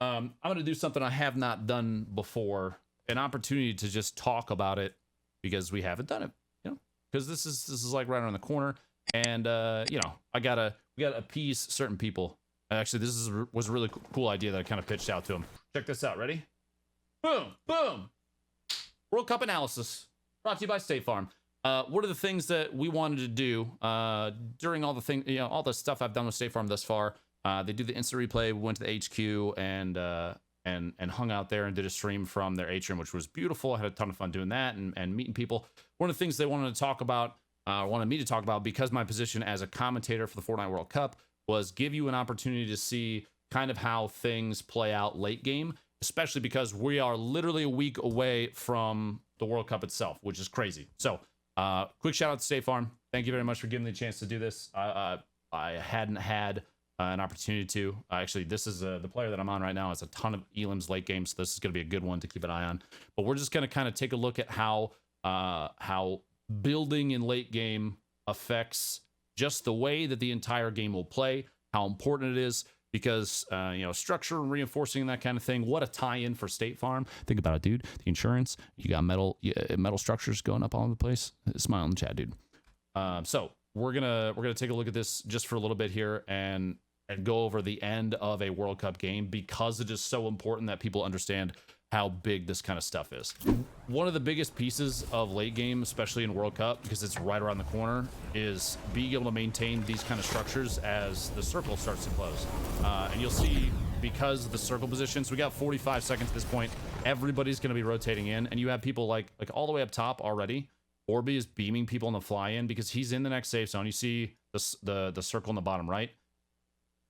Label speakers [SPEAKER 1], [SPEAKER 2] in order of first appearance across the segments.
[SPEAKER 1] I'm gonna do something I have not done before, an opportunity to just talk about it because we haven't done it, you know, because this is like right around the corner, and you know, we gotta appease certain people. Actually, was a really cool idea that I kind of pitched out to him. Check this out. Ready? Boom, boom. World Cup analysis brought to you by State Farm. What are the things that we wanted to do during all the thing, you know, all the stuff I've done with State Farm thus far? They do the instant replay. We went to the HQ and hung out there and did a stream from their atrium, which was beautiful. I had a ton of fun doing that and meeting people. One of the things they wanted to talk about, wanted me to talk about, because my position as a commentator for the Fortnite World Cup was give you an opportunity to see kind of how things play out late game, especially because we are literally a week away from the World Cup itself, which is crazy. So quick shout out to State Farm. Thank you very much for giving me the chance to do this. I hadn't had an opportunity to. Actually, this is the player that I'm on right now has a ton of elims late game, so this is going to be a good one to keep an eye on. But we're just going to kind of take a look at how building in late game affects just the way that the entire game will play, how important it is, because you know, structure and reinforcing that kind of thing. What a tie-in for State Farm. Think about it, dude. The insurance, you got metal structures going up all over the place. Smile in the chat, dude. So we're gonna take a look at this just for a little bit here and go over the end of a World Cup game, because it is so important that people understand how big this kind of stuff is. One of the biggest pieces of late game, especially in World Cup, because it's right around the corner, is being able to maintain these kind of structures as the circle starts to close. And you'll see, because of the circle positions, we got 45 seconds at this point. Everybody's going to be rotating in, and you have people like all the way up top already. Orby is beaming people on the fly in because he's in the next safe zone. You see the circle in the bottom right.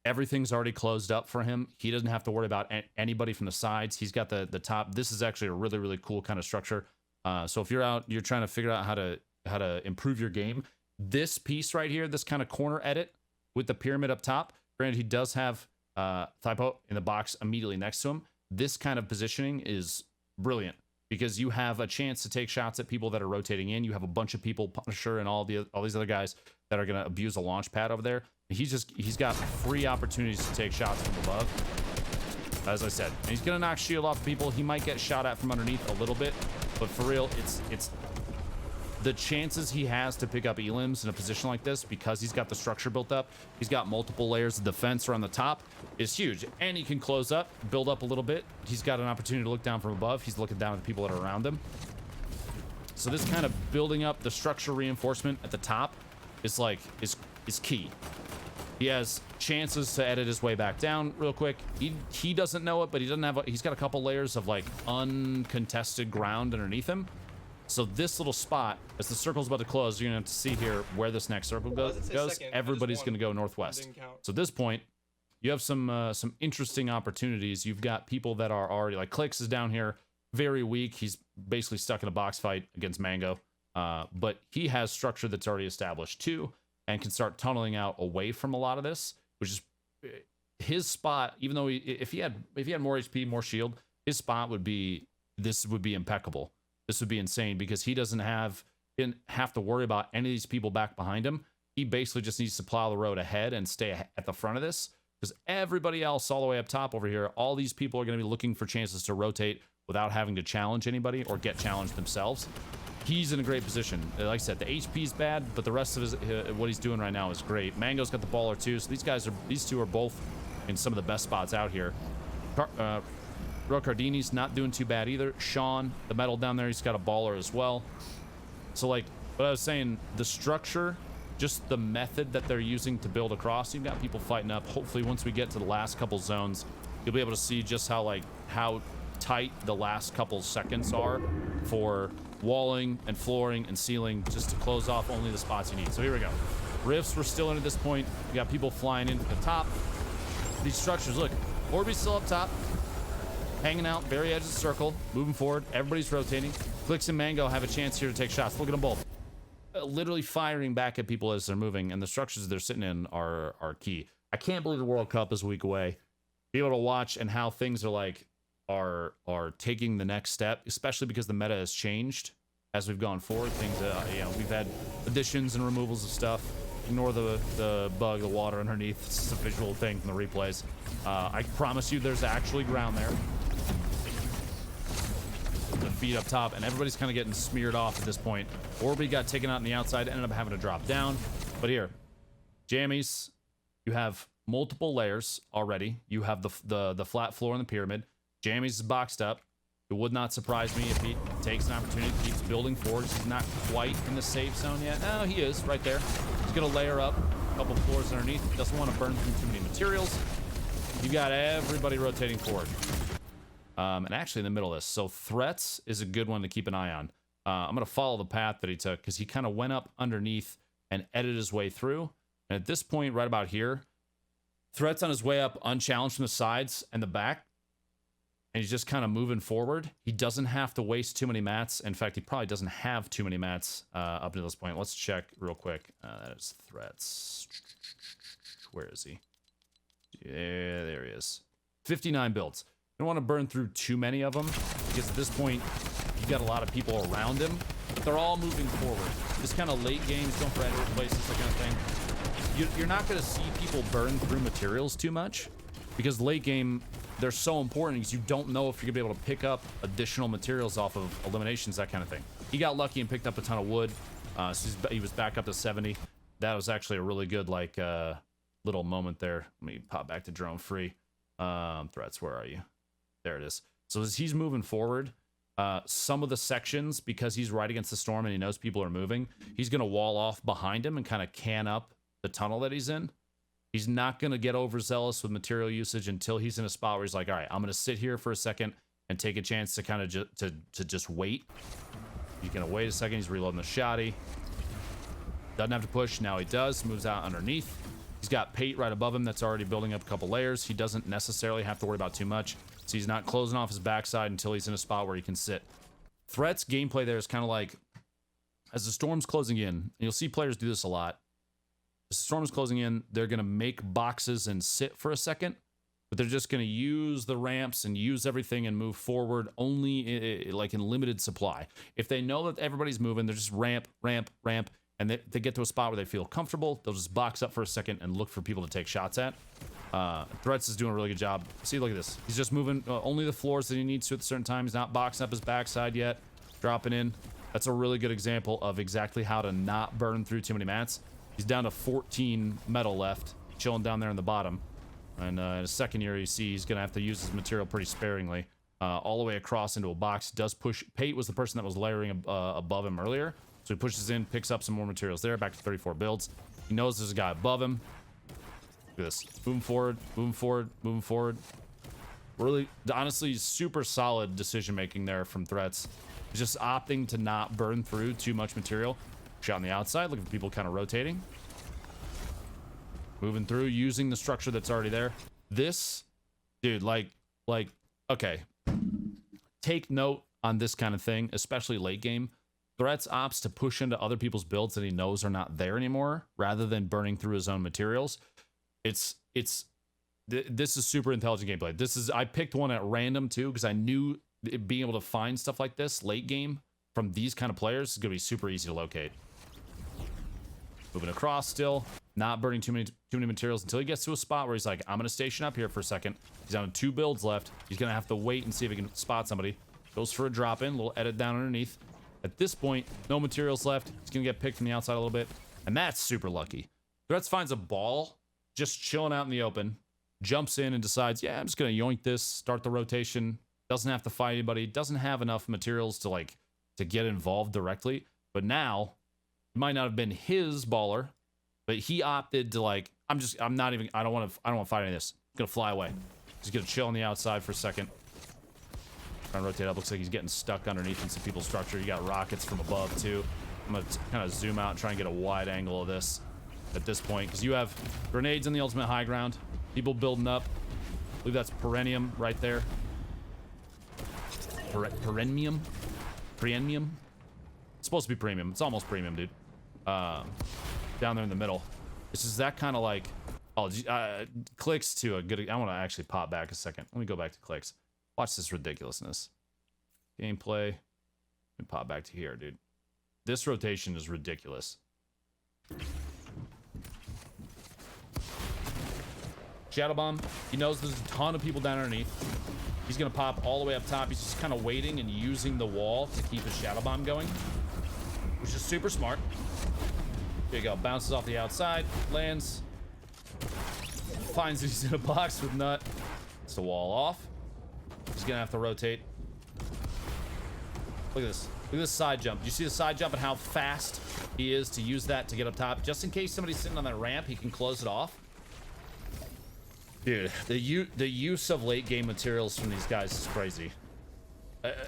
[SPEAKER 1] Everything's already closed up for him. He doesn't have to worry about anybody from the sides. He's got the top. This is actually a really, really cool kind of structure. So if you're out, you're trying to figure out how to improve your game, this piece right here, this kind of corner edit with the pyramid up top, granted he does have Typo in the box immediately next to him. This kind of positioning is brilliant because you have a chance to take shots at people that are rotating in. You have a bunch of people, Punisher and all these other guys that are going to abuse a launch pad over there. He's got free opportunities to take shots from above, as I said. And he's gonna knock shield off people. He might get shot at from underneath a little bit, but for real, it's the chances he has to pick up elims in a position like this, because he's got the structure built up, he's got multiple layers of defense around the top, is huge. And he can close up, build up a little bit. He's got an opportunity to look down from above. He's looking down at the people that are around him. So this kind of building up the structure reinforcement at the top is key. He has chances to edit his way back down real quick. He doesn't know it, but he's got a couple layers of like uncontested ground underneath him. So this little spot, as the circle's about to close, you're gonna have to see here where this next circle goes. Everybody's gonna go northwest. So at this point, you have some interesting opportunities. You've got people that are already like Clicks is down here, very weak. He's basically stuck in a box fight against Mango, but he has structure that's already established too, and can start tunneling out away from a lot of this, which is his spot. Even though if he had more HP, more shield, his spot would be impeccable. This would be insane because he didn't have to worry about any of these people back behind him. He basically just needs to plow the road ahead and stay at the front of this, because everybody else all the way up top over here, all these people are going to be looking for chances to rotate without having to challenge anybody or get challenged themselves. He's in a great position. Like I said, the HP is bad, but the rest of what he's doing right now is great. Mango's got the baller too, so these two are both in some of the best spots out here. Cardini's not doing too bad either. Sean, the metal down there, he's got a baller as well. So like what I was saying, the structure, just the method that they're using to build across, you've got people fighting up. Hopefully once we get to the last couple zones, you'll be able to see just how tight the last couple seconds are for walling and flooring and ceiling, just to close off only the spots you need. So here we go. Rifts, we're still in at this point. We got people flying in from the top. These structures, look, Orby's still up top, hanging out, very edge of the circle, moving forward. Everybody's rotating. Clicks and Mango have a chance here to take shots. Look at them both. Literally firing back at people as they're moving, and the structures they're sitting in are key. I can't believe the World Cup is a week away. Be able to watch and how things are taking the next step, especially because the meta has changed as we've gone forward. Things, we've had additions and removals of stuff. Ignore the bug, the water underneath. It's just a visual thing from the replays. I promise you there's actually ground there. The feet up top, and everybody's kind of getting smeared off at this point. Orby got taken out on the outside, ended up having to drop down. But here, jammies, you have multiple layers already. You have the flat floor in the pyramid. Jammies is boxed up. It would not surprise me if he takes an opportunity, keeps building forward. He's not quite in the safe zone yet. No, he is right there. He's gonna layer up a couple floors underneath. Doesn't want to burn through too many materials. You got everybody rotating forward. And actually in the middle of this. So threats is a good one to keep an eye on. I'm gonna follow the path that he took because he kind of went up underneath and edited his way through. And at this point, right about here, threats on his way up unchallenged from the sides and the back. And he's just kind of moving forward. He doesn't have to waste too many mats. In fact, he probably doesn't have too many mats up to this point. Let's check real quick. That is threats. Where is he? Yeah, there he is. 59 builds. You don't want to burn through too many of them because at this point, you got a lot of people around him, but they're all moving forward. This kind of late games, don't forget places, that kind of thing. You're not going to see people burn through materials too much because late game, they're so important because you don't know if you're gonna be able to pick up additional materials off of eliminations, that kind of thing. He got lucky and picked up a ton of wood. So he was back up to 70. That was actually a really good like little moment there. Let me pop back to drone free. Threats, where are you? There it is. So as he's moving forward, some of the sections, because he's right against the storm and he knows people are moving, he's gonna wall off behind him and kind of can up the tunnel that he's in. He's not going to get overzealous with material usage until he's in a spot where he's like, all right, I'm going to sit here for a second and take a chance to kind of to just wait. He's going to wait a second. He's reloading the shotty. Doesn't have to push. Now he does. Moves out underneath. He's got Pate right above him that's already building up a couple layers. He doesn't necessarily have to worry about too much. So he's not closing off his backside until he's in a spot where he can sit. Threats gameplay there is kind of like, as the storm's closing in, and you'll see players do this a lot, the storm is closing in, they're going to make boxes and sit for a second, but they're just going to use the ramps and use everything and move forward only like in limited supply. If they know that everybody's moving, they're just ramp, and they get to a spot where they feel comfortable, they'll just box up for a second and look for people to take shots at. Threats is doing a really good job. See, look at this. He's just moving only the floors that he needs to at a certain time. He's not boxing up his backside yet, dropping in. That's a really good example of exactly how to not burn through too many mats. He's down to 14 metal left, chilling down there in the bottom. And in his second year, you see he's going to have to use his material pretty sparingly. All the way across into a box. Does push. Pate was the person that was layering above him earlier. So he pushes in, picks up some more materials there, back to 34 builds. He knows there's a guy above him. Look at this. Moving forward, moving forward, moving forward. Really, honestly, super solid decision making there from Threats. Just opting to not burn through too much material. Shot on the outside, looking for people kind of rotating. Moving through, using the structure that's already there. This, dude, like, okay. Take note on this kind of thing, especially late game. Threats opts to push into other people's builds that he knows are not there anymore, rather than burning through his own materials. This is super intelligent gameplay. I picked one at random too, because I knew being able to find stuff like this late game from these kind of players is going to be super easy to locate. Moving across still, not burning too many materials until he gets to a spot where he's like, I'm going to station up here for a second. He's down to 2 builds left. He's going to have to wait and see if he can spot somebody. Goes for a drop in, little edit down underneath. At this point, no materials left. He's going to get picked from the outside a little bit. And that's super lucky. Threats finds a ball just chilling out in the open. Jumps in and decides, yeah, I'm just going to yoink this, start the rotation. Doesn't have to fight anybody. Doesn't have enough materials to get involved directly. But now, it might not have been his baller, but he opted to I don't want to fight any of this. I'm going to fly away. He's going to chill on the outside for a second. Trying to rotate up. Looks like he's getting stuck underneath in some people's structure. You got rockets from above too. I'm going to kind of zoom out and try and get a wide angle of this at this point, because you have grenades in the ultimate high ground. People building up. I believe that's Perennium right there. Perennium? Premium? It's supposed to be premium. It's almost premium, dude. Down there in the middle. It's just that kind of clicks to a good... I want to actually pop back a second. Let me go back to clicks. Watch this ridiculousness. Gameplay. Let me pop back to here, dude. This rotation is ridiculous. Shadow Bomb. He knows there's a ton of people down underneath. He's going to pop all the way up top. He's just kind of waiting and using the wall to keep his Shadow Bomb going, which is super smart. There you go. Bounces off the outside. Lands. Finds that he's in a box with Nut. Gets the wall off. He's going to have to rotate. Look at this. Look at this side jump. Do you see the side jump and how fast he is to use that to get up top? Just in case somebody's sitting on that ramp, he can close it off. Dude, the use of late game materials from these guys is crazy.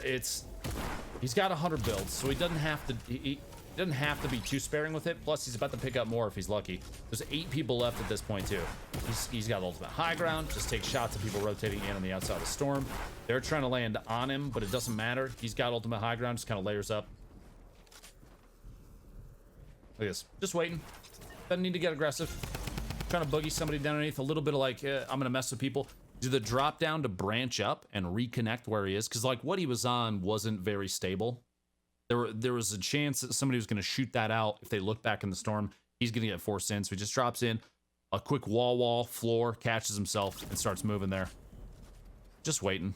[SPEAKER 1] He's got 100 builds, so he doesn't have to he doesn't have to be too sparing with it. Plus, he's about to pick up more if he's lucky. There's 8 people left at this point too. He's got ultimate high ground. Just take shots of people rotating in on the outside of the storm. They're trying to land on him, but it doesn't matter. He's got ultimate high ground. Just kind of layers up. Look at this. Just waiting. Doesn't need to get aggressive. Trying to boogie somebody down underneath. A little bit of like, I'm gonna mess with people. Do the drop down to branch up and reconnect where he is, because like what he was on wasn't very stable. There was a chance that somebody was gonna shoot that out if they look back in the storm. He's gonna get forced in, so he just drops in a quick wall floor, catches himself, and starts moving there. Just waiting.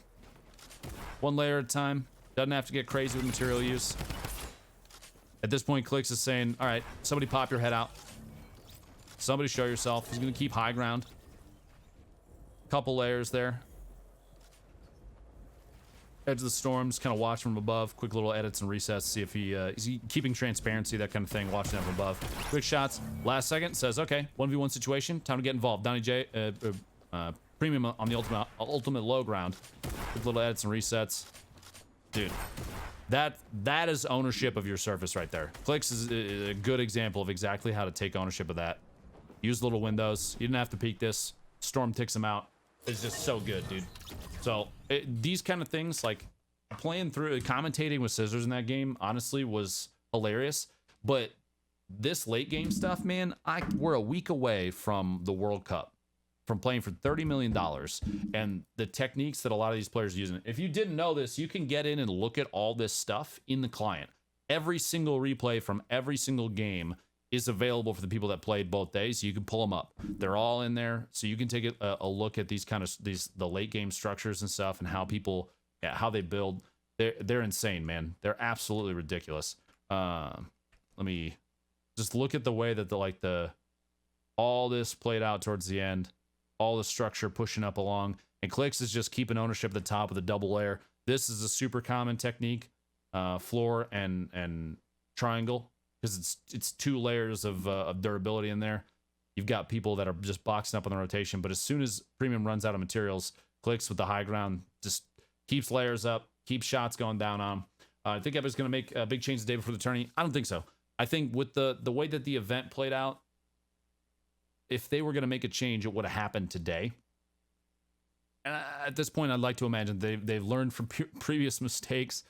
[SPEAKER 1] One layer at a time. Doesn't have to get crazy with material use. At this point, Clicks is saying, all right, somebody pop your head out. Somebody show yourself. He's going to keep high ground. Couple layers there. Edge of the storm, just kind of watch from above. Quick little edits and resets. See if is he keeping transparency, that kind of thing. Watching from above. Quick shots. Last second says, okay, 1v1 situation. Time to get involved. Donnie J, premium on the ultimate low ground. Quick little edits and resets. Dude, that is ownership of your surface right there. Clicks is a good example of exactly how to take ownership of that. Use little windows. You didn't have to peek this. Storm ticks him out. It's just so good, dude. So these kind of things, like playing through, commentating with Scissors in that game, honestly was hilarious. But this late game stuff, man, we're a week away from the World Cup, from playing for $30 million, and the techniques that a lot of these players are using. If you didn't know this, you can get in and look at all this stuff in the client. Every single replay from every single game is available for the people that played both days. You can pull them up. They're all in there, so you can take a look at the late game structures and stuff, and how people, how they build. They're insane, man. They're absolutely ridiculous. Let me just look at the way that all this played out towards the end. All the structure pushing up along, and Clicks is just keeping ownership at the top of the double layer. This is a super common technique, floor and triangle, because it's 2 layers of durability in there. You've got people that are just boxing up on the rotation, but as soon as Premium runs out of materials, Clicks with the high ground just keeps layers up, keeps shots going down on him. I think everybody's going to make a big change the day before the tourney. I don't think so. I think with the way that the event played out, if they were going to make a change, it would have happened today. And at this point, I'd like to imagine they've learned from previous mistakes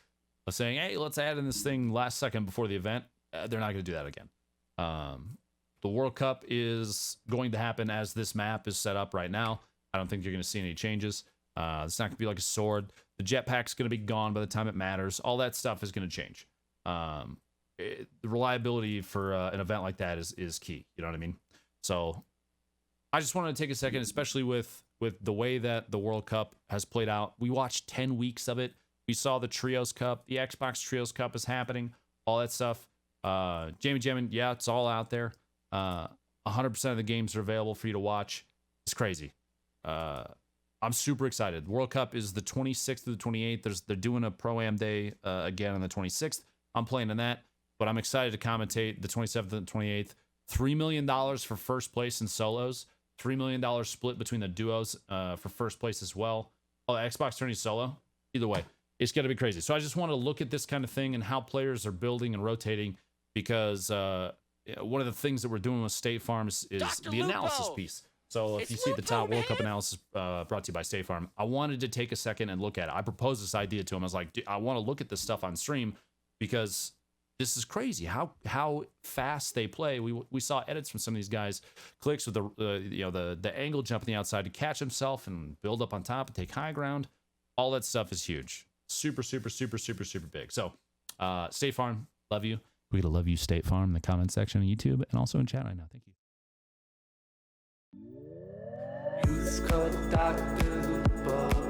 [SPEAKER 1] of saying, hey, let's add in this thing last second before the event. They're not going to do that again. The World Cup is going to happen as this map is set up right now. I don't think you're going to see any changes. It's not going to be like a sword. The jetpack's going to be gone by the time it matters. All that stuff is going to change. The reliability for an event like that is key. You know what I mean? So I just wanted to take a second, especially with the way that the World Cup has played out. We watched 10 weeks of it. We saw the Trios Cup. The Xbox Trios Cup is happening. All that stuff. Jamie Jammin, yeah, it's all out there. 100% of the games are available for you to watch. It's crazy. I'm super excited. World Cup is the 26th to the 28th. They're doing a Pro-Am Day again on the 26th. I'm playing in that, but I'm excited to commentate the 27th and the 28th. $3 million for first place in solos. $3 million split between the duos for first place as well. Oh, Xbox Tourney solo. Either way, it's going to be crazy. So I just want to look at this kind of thing and how players are building and rotating, because one of the things that we're doing with Statefarm is the analysis piece. So if you see the top World Cup analysis brought to you by Statefarm, I wanted to take a second and look at it. I proposed this idea to him. I was like, I want to look at this stuff on stream, because this is crazy how fast they play. We saw edits from some of these guys. Clicks with the angle jump on the outside to catch himself and build up on top and take high ground. All that stuff is huge. Super, super, super, super, super big. So State Farm, love you. We're gonna love you, State Farm, in the comment section on YouTube and also in chat right now. Thank you.
[SPEAKER 2] It's called DrLupo.